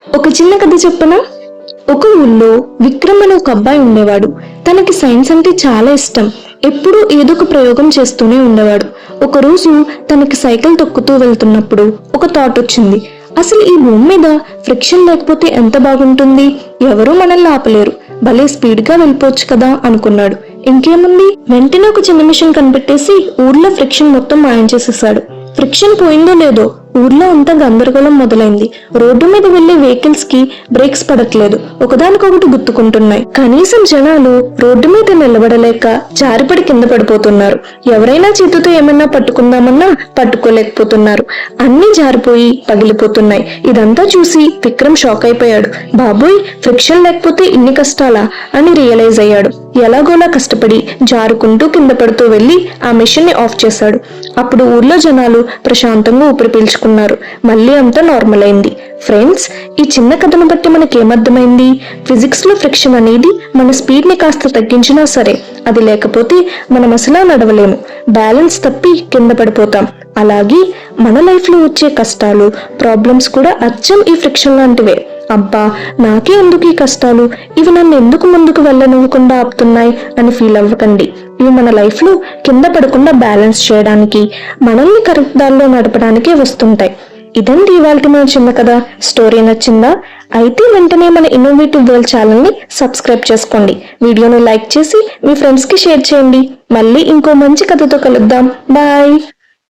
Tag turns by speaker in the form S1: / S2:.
S1: ఒక చిన్న కథ చెప్పనా? ఒక ఊళ్ళో విక్రమ్ అనే ఒక అబ్బాయి ఉండేవాడు. తనకి సైన్స్ అంటే చాలా ఇష్టం. ఎప్పుడూ ఏదో ఒక ప్రయోగం చేస్తూనే ఉండేవాడు. ఒకరోజు తనకి సైకిల్ తొక్కుతూ వెళ్తున్నప్పుడు ఒక థాట్ వచ్చింది. అసలు ఈ భూమి మీద ఫ్రిక్షన్ లేకపోతే ఎంత బాగుంటుంది, ఎవరూ మనల్ని ఆపలేరు, భలే స్పీడ్ గా వెళ్ళిపోవచ్చు కదా అనుకున్నాడు. ఇంకేముంది, వెంటనే ఒక చిన్న మిషన్ కనిపెట్టేసి ఊర్లో ఫ్రిక్షన్ మొత్తం మాయం చేసేసాడు. ఫ్రిక్షన్ పోయిందో లేదో ఊర్లో అంతా గందరగోళం మొదలైంది. రోడ్డు మీద వెళ్లే వెహికల్స్ కి బ్రేక్స్ పడట్లేదు, ఒకదానికొకటి గుద్దుకుంటున్నాయి. కనీసం జనాలు రోడ్డు మీద నిలబడలేక జారిపడి కింద పడిపోతున్నారు. ఎవరైనా చేతితో ఏమన్నా పట్టుకుందామన్నా పట్టుకోలేకపోతున్నారు. అన్ని జారిపోయి పగిలిపోతున్నాయి. ఇదంతా చూసి విక్రమ్ షాక్ అయిపోయాడు. బాబోయ్, ఫ్రిక్షన్ లేకపోతే ఇన్ని కష్టాలా అని రియలైజ్ అయ్యాడు. ఎలాగోలా కష్టపడి జారుకుంటూ కింద పడుతూ వెళ్లి ఆ మిషన్ ని ఆఫ్ చేశాడు. అప్పుడు ఊర్లో జనాలు ప్రశాంతంగా ఊపిరి పీల్చుకున్నారు. మళ్ళీ అంతా నార్మల్ అయింది. ఫ్రెండ్స్, ఈ చిన్న కథను బట్టి మనకేమర్థమైంది? ఫిజిక్స్ లో ఫ్రిక్షన్ అనేది మన స్పీడ్ ని కాస్త తగ్గించినా సరే, అది లేకపోతే మనం అసలు నడవలేము. బ్యాలెన్స్ తప్పి కింద పడిపోతాం. అలాగే మన లైఫ్ లో వచ్చే కష్టాలు, ప్రాబ్లమ్స్ కూడా అచ్చం ఈ ఫ్రిక్షన్ లాంటివే. అబ్బా, నాకే ఎందుకు ఈ కష్టాలు, ఇవి నన్ను ఎందుకు ముందుకు వెళ్ళనివ్వకుండా ఆపుతున్నాయి అని ఫీల్ అవ్వకండి. ఇవి మన లైఫ్ లో కింద పడకుండా బ్యాలెన్స్ చేయడానికి, మనల్ని కరెక్ట్ దారిలో నడపడానికే వస్తుంటాయి. ఇదండి ఇవాల్టి మన చిన్న కథ. స్టోరీ నచ్చిందా? అయితే వెంటనే మన ఇన్నోవేటివ్ వరల్డ్ ఛానల్ ని సబ్స్క్రైబ్ చేసుకోండి. వీడియోను లైక్ చేసి మీ ఫ్రెండ్స్ కి షేర్ చేయండి. మళ్ళీ ఇంకో మంచి కథతో కలుద్దాం. బాయ్.